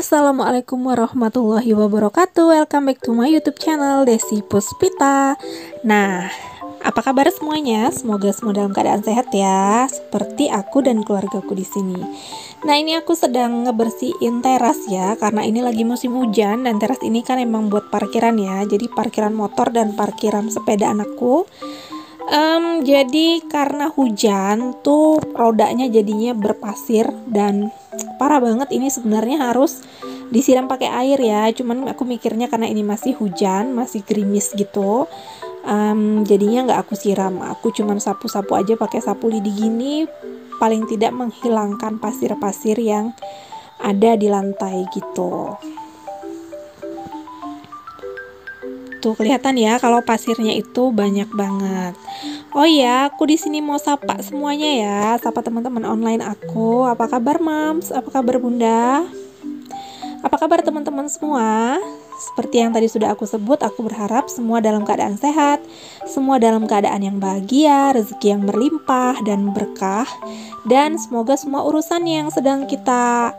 Assalamualaikum warahmatullahi wabarakatuh. Welcome back to my YouTube channel Desi Puspita. Nah, apa kabar semuanya? Semoga semua dalam keadaan sehat ya, seperti aku dan keluargaku di sini. Nah, ini aku sedang ngebersihin teras ya, karena ini lagi musim hujan dan teras ini kan emang buat parkiran ya. Jadi parkiran motor dan parkiran sepeda anakku. Jadi karena hujan tuh rodanya jadinya berpasir dan parah banget. Ini sebenarnya harus disiram pakai air ya, cuman aku mikirnya karena ini masih hujan, masih gerimis gitu, jadinya nggak aku siram. Aku cuman sapu-sapu aja pakai sapu lidi gini, paling tidak menghilangkan pasir-pasir yang ada di lantai gitu. Tuh kelihatan ya kalau pasirnya itu banyak banget. Oh iya, aku di sini mau sapa semuanya ya, sapa teman-teman online aku. Apa kabar Mams? Apa kabar Bunda? Apa kabar teman-teman semua? Seperti yang tadi sudah aku sebut, aku berharap semua dalam keadaan sehat, semua dalam keadaan yang bahagia, rezeki yang berlimpah dan berkah, dan semoga semua urusan yang sedang kita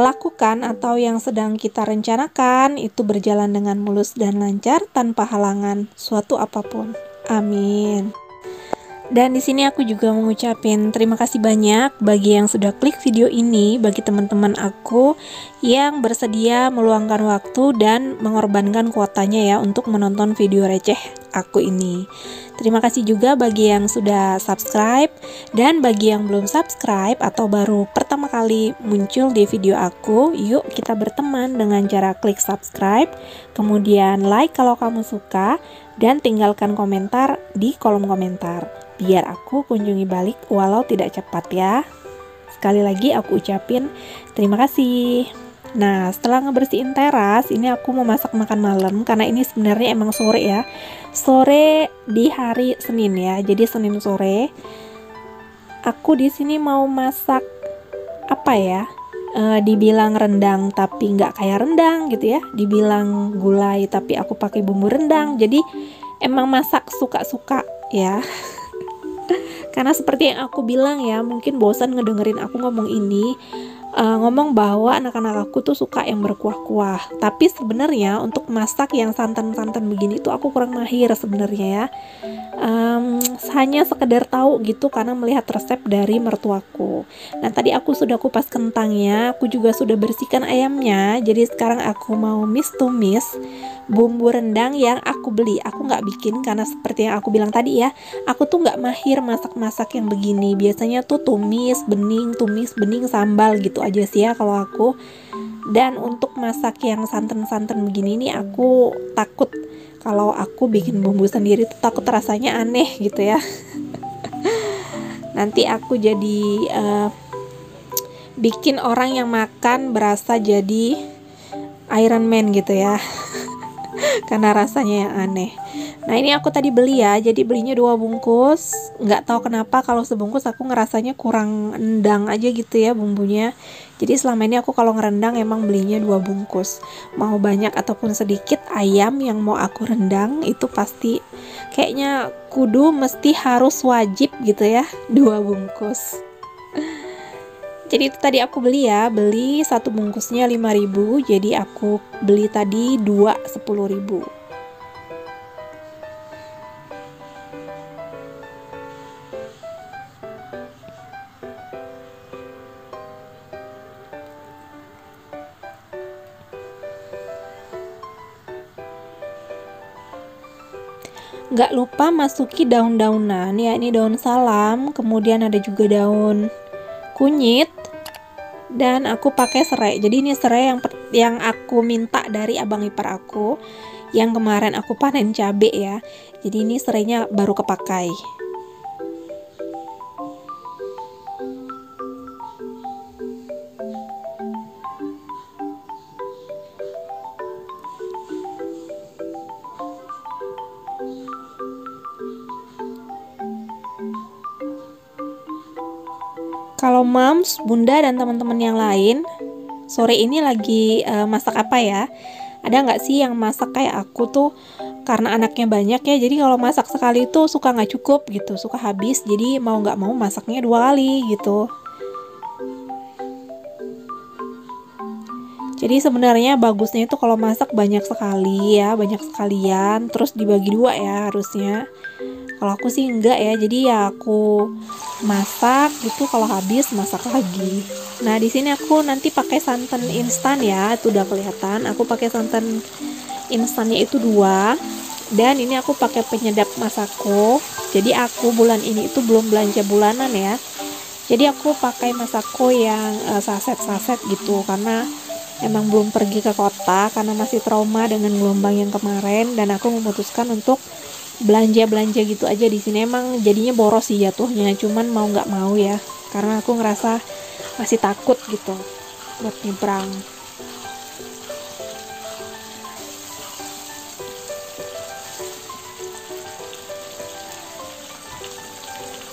lakukan atau yang sedang kita rencanakan itu berjalan dengan mulus dan lancar tanpa halangan suatu apapun. Amin. Dan di sini aku juga mengucapin terima kasih banyak bagi yang sudah klik video ini, bagi teman-teman aku yang bersedia meluangkan waktu dan mengorbankan kuotanya ya untuk menonton video receh aku ini. Terima kasih juga bagi yang sudah subscribe, dan bagi yang belum subscribe atau baru pertama kali muncul di video aku, yuk kita berteman dengan cara klik subscribe, kemudian like kalau kamu suka, dan tinggalkan komentar di kolom komentar, biar aku kunjungi balik walau tidak cepat ya. Sekali lagi aku ucapin terima kasih. Nah, setelah ngebersihin teras, ini aku mau masak makan malam karena ini sebenarnya emang sore ya. Sore di hari Senin ya. Jadi Senin sore aku di sini mau masak apa ya? Dibilang rendang tapi nggak kayak rendang gitu ya. Dibilang gulai tapi aku pakai bumbu rendang. Jadi emang masak suka-suka ya. Karena seperti yang aku bilang ya, mungkin bosan ngedengerin aku ngomong ini, ngomong bahwa anak-anak aku tuh suka yang berkuah-kuah. Tapi sebenarnya untuk masak yang santan-santan begini tuh aku kurang mahir sebenarnya ya. Hanya sekedar tahu gitu karena melihat resep dari mertuaku. Nah, tadi aku sudah kupas kentangnya, aku juga sudah bersihkan ayamnya. Jadi sekarang aku mau tumis bumbu rendang yang aku beli. Aku nggak bikin karena seperti yang aku bilang tadi ya, aku tuh nggak mahir masak-masak yang begini. Biasanya tuh tumis bening sambal gitu aja sih ya kalau aku. Dan untuk masak yang santan-santan begini nih aku takut kalau aku bikin bumbu sendiri tuh takut rasanya aneh gitu ya. Nanti aku jadi bikin orang yang makan berasa jadi Iron Man gitu ya. Karena rasanya yang aneh. Nah, ini aku tadi beli ya, jadi belinya 2 bungkus. Nggak tahu kenapa kalau sebungkus aku ngerasanya kurang endang aja gitu ya bumbunya. Jadi selama ini aku kalau ngerendang emang belinya 2 bungkus. Mau banyak ataupun sedikit ayam yang mau aku rendang itu pasti kayaknya kudu mesti harus wajib gitu ya, 2 bungkus. Jadi itu tadi aku beli ya, beli 1 bungkusnya 5.000, jadi aku beli tadi 2 10.000. Nggak lupa masuki daun-daunan ya, ini daun salam, kemudian ada juga daun kunyit, dan aku pakai serai. Jadi ini serai yang aku minta dari abang ipar aku yang kemarin aku panen cabe ya. Jadi ini serainya baru kepakai. Kalau Mams, Bunda, dan teman-teman yang lain sore ini lagi masak apa ya? Ada nggak sih yang masak kayak aku tuh karena anaknya banyak ya, jadi kalau masak sekali tuh suka nggak cukup gitu, suka habis, jadi mau nggak mau masaknya 2 kali gitu. Jadi sebenarnya bagusnya itu kalau masak banyak sekali ya, banyak sekalian, terus dibagi dua ya harusnya. Kalau aku sih enggak ya, jadi ya aku masak gitu, kalau habis masak lagi. Nah di sini aku nanti pakai santan instan ya, itu udah kelihatan. Aku pakai santan instannya itu 2, dan ini aku pakai penyedap Masako. Jadi aku bulan ini itu belum belanja bulanan ya. Jadi aku pakai Masako yang saset-saset gitu, karena emang belum pergi ke kota karena masih trauma dengan gelombang yang kemarin, dan aku memutuskan untuk belanja gitu aja di sini. Emang jadinya boros sih jatuhnya, cuman mau nggak mau ya, karena aku ngerasa masih takut gitu buat nyebrang.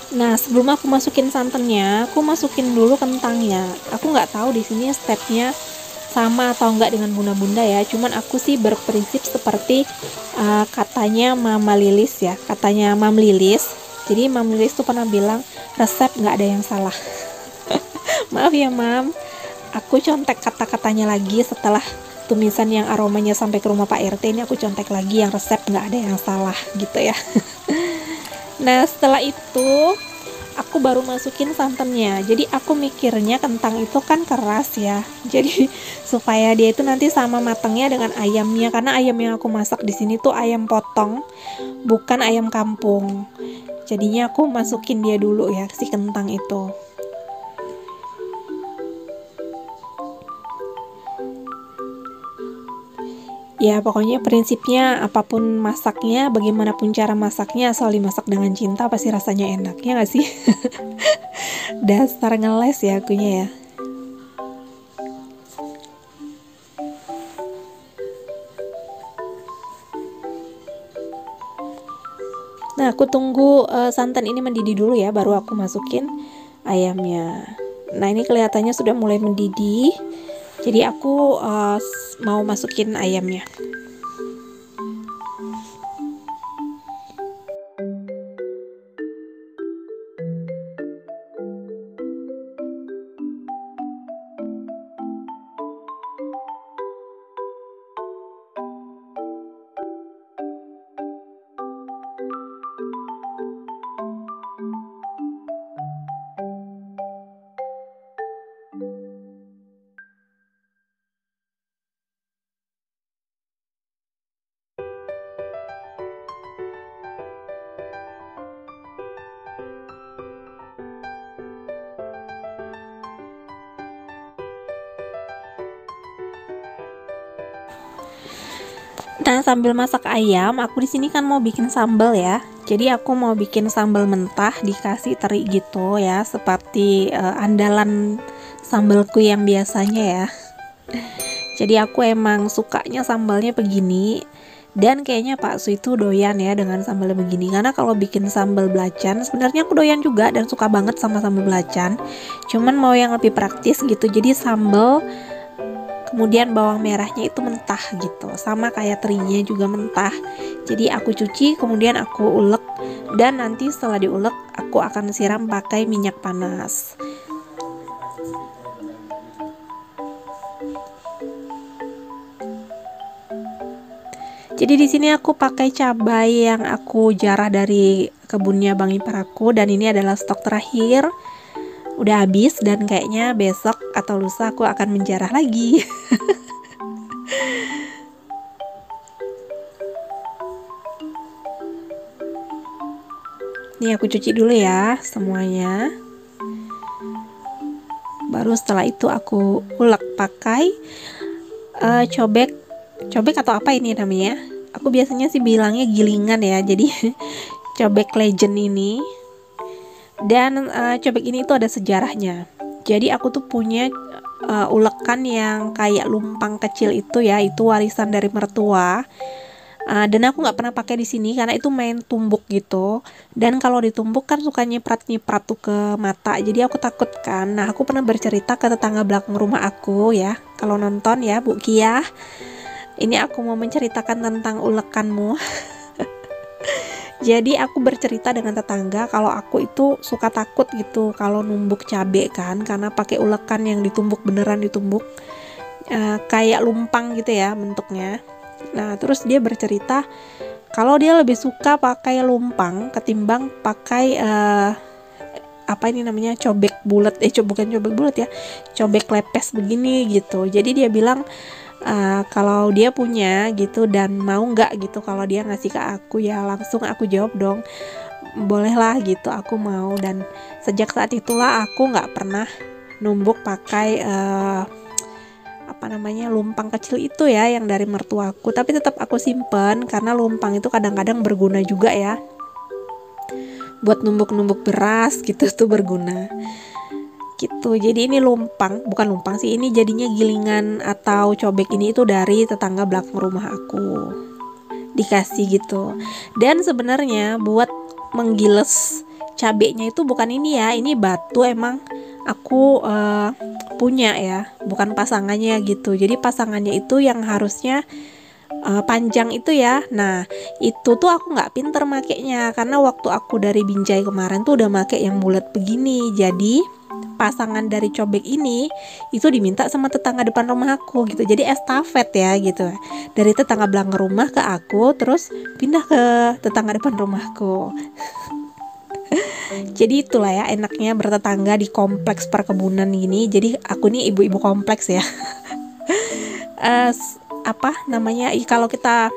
Nah, sebelum aku masukin santannya, aku masukin dulu kentangnya. Aku nggak tahu di sini stepnya sama atau enggak dengan bunda-bunda ya, cuman aku sih berprinsip seperti katanya Mama Lilis ya, katanya Mam Lilis. Jadi Mam Lilis tuh pernah bilang resep nggak ada yang salah. Maaf ya Mam, aku contek kata-katanya lagi setelah tumisan yang aromanya sampai ke rumah Pak RT. Ini aku contek lagi yang resep nggak ada yang salah gitu ya. Nah setelah itu aku baru masukin santannya. Jadi aku mikirnya kentang itu kan keras ya, jadi supaya dia itu nanti sama matangnya dengan ayamnya, karena ayam yang aku masak di sini tuh ayam potong, bukan ayam kampung. Jadinya aku masukin dia dulu ya, si kentang itu. Ya pokoknya prinsipnya apapun masaknya, bagaimanapun cara masaknya, asal dimasak dengan cinta pasti rasanya enak, ya nggak sih? Dasar ngeles ya akunya ya. Nah aku tunggu santan ini mendidih dulu ya, baru aku masukin ayamnya. Nah ini kelihatannya sudah mulai mendidih, jadi aku mau masukin ayamnya. Nah, sambil masak ayam, aku di sini kan mau bikin sambal ya. Jadi aku mau bikin sambal mentah dikasih teri gitu ya, seperti andalan sambalku yang biasanya ya. Jadi aku emang sukanya sambalnya begini, dan kayaknya Pak Su itu doyan ya dengan sambal begini, karena kalau bikin sambal belacan sebenarnya aku doyan juga dan suka banget sama sambal belacan, cuman mau yang lebih praktis gitu. Jadi sambal kemudian bawang merahnya itu mentah gitu, sama kayak terinya juga mentah. Jadi aku cuci kemudian aku ulek, dan nanti setelah diulek aku akan siram pakai minyak panas. Jadi di sini aku pakai cabai yang aku jarah dari kebunnya Bang Ipar aku, dan ini adalah stok terakhir. Udah habis dan kayaknya besok atau lusa aku akan menjarah lagi. Nih aku cuci dulu ya semuanya. Baru setelah itu aku ulek pakai cobek atau apa ini namanya. Aku biasanya sih bilangnya gilingan ya. Jadi cobek legend ini. Dan cobek ini itu ada sejarahnya. Jadi aku tuh punya ulekan yang kayak lumpang kecil itu ya, itu warisan dari mertua. Dan aku nggak pernah pakai di sini karena itu main tumbuk gitu. Dan kalau ditumbuk kan suka nyiprat tuh ke mata. Jadi aku takut kan. Nah aku pernah bercerita ke tetangga belakang rumah aku ya. Kalau nonton ya Bu Kia, ini aku mau menceritakan tentang ulekanmu. Jadi aku bercerita dengan tetangga kalau aku itu suka takut gitu kalau numbuk cabe kan, karena pakai ulekan yang ditumbuk, beneran ditumbuk. kayak lumpang gitu ya bentuknya. Nah terus dia bercerita kalau dia lebih suka pakai lumpang ketimbang pakai apa ini namanya, cobek bulat, bukan cobek bulat ya, cobek lepes begini gitu. Jadi dia bilang kalau dia punya gitu dan mau nggak gitu kalau dia ngasih ke aku, ya langsung aku jawab dong, bolehlah gitu, aku mau. Dan sejak saat itulah aku nggak pernah numbuk pakai apa namanya, lumpang kecil itu ya yang dari mertuaku, tapi tetap aku simpen karena lumpang itu kadang-kadang berguna juga ya, buat numbuk-numbuk beras gitu tuh berguna gitu. Jadi ini lumpang, bukan lumpang sih, ini jadinya gilingan atau cobek ini itu dari tetangga belakang rumah aku, dikasih gitu. Dan sebenarnya buat menggiles cabenya itu bukan ini ya, ini batu emang aku punya ya, bukan pasangannya gitu. Jadi pasangannya itu yang harusnya panjang itu ya. Nah itu tuh aku nggak pinter makainya, karena waktu aku dari Binjai kemarin tuh udah make yang bulat begini. Jadi pasangan dari cobek ini itu diminta sama tetangga depan rumah aku gitu. Jadi estafet ya gitu, dari tetangga belakang rumah ke aku, terus pindah ke tetangga depan rumahku. Jadi itulah ya enaknya bertetangga di kompleks perkebunan gini. Jadi aku nih ibu-ibu kompleks ya. Apa namanya, kalau kita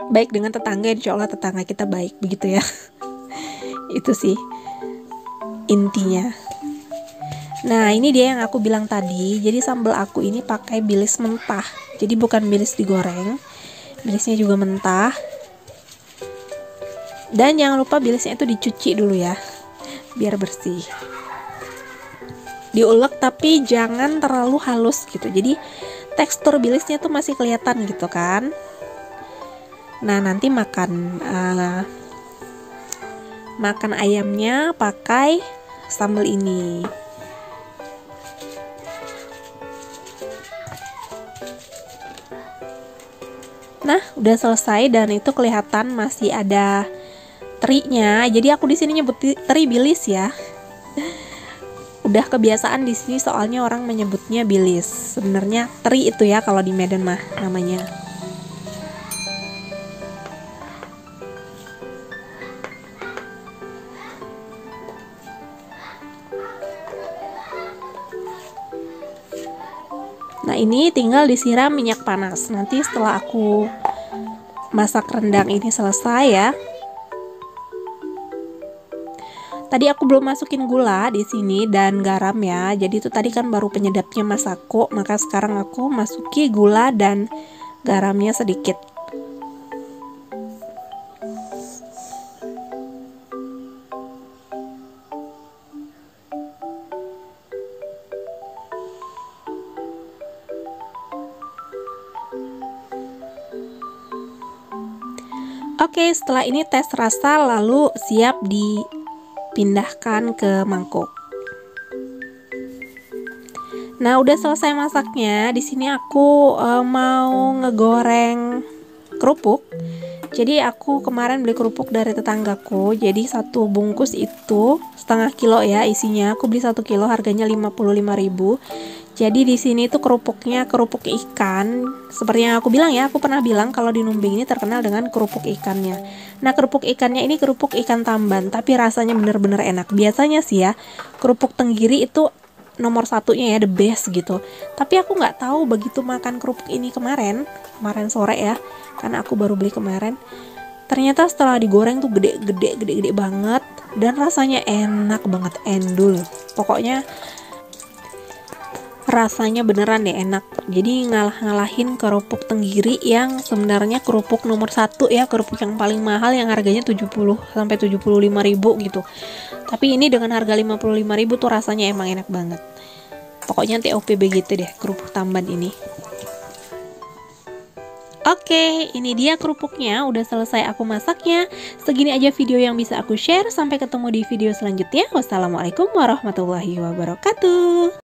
baik dengan tetangga, insya Allah tetangga kita baik, begitu ya. Itu sih intinya. Nah ini dia yang aku bilang tadi. Jadi sambal aku ini pakai bilis mentah, jadi bukan bilis digoreng, bilisnya juga mentah. Dan jangan lupa bilisnya itu dicuci dulu ya, biar bersih. Diulek tapi jangan terlalu halus gitu, jadi tekstur bilisnya tuh masih kelihatan gitu kan. Nah nanti makan ayamnya pakai sambal ini. Nah udah selesai dan itu kelihatan masih ada terinya. Jadi aku di sini nyebut teri bilis ya. Udah kebiasaan di sini soalnya orang menyebutnya bilis. Sebenarnya teri itu ya kalau di Medan mah namanya. Nah ini tinggal disiram minyak panas. Nanti setelah aku masak rendang ini selesai ya. Tadi aku belum masukin gula di sini dan garam ya. Jadi itu tadi kan baru penyedapnya masako, maka sekarang aku masuki gula dan garamnya sedikit. Oke, setelah ini tes rasa lalu siap dipindahkan ke mangkok. Nah, udah selesai masaknya. Di sini aku mau ngegoreng kerupuk. Jadi aku kemarin beli kerupuk dari tetanggaku. Jadi satu bungkus itu setengah kilo ya isinya. Aku beli 1 kilo harganya 55.000. Jadi di sini tuh kerupuknya kerupuk ikan. Seperti yang aku bilang ya, aku pernah bilang kalau di Numbing ini terkenal dengan kerupuk ikannya. Nah, kerupuk ikannya ini kerupuk ikan tamban, tapi rasanya bener-bener enak. Biasanya sih ya, kerupuk tenggiri itu nomor satunya ya, the best gitu. Tapi aku nggak tahu begitu makan kerupuk ini kemarin sore ya, karena aku baru beli kemarin. Ternyata setelah digoreng tuh gede banget dan rasanya enak banget, endul. Pokoknya rasanya beneran deh enak. Jadi ngalahin kerupuk tenggiri yang sebenarnya kerupuk nomor 1 ya, kerupuk yang paling mahal yang harganya 70 sampai 75.000 gitu. Tapi ini dengan harga 55.000 tuh rasanya emang enak banget. Pokoknya TOP gitu deh kerupuk tamban ini. Oke, ini dia kerupuknya, udah selesai aku masaknya. Segini aja video yang bisa aku share. Sampai ketemu di video selanjutnya. Wassalamualaikum warahmatullahi wabarakatuh.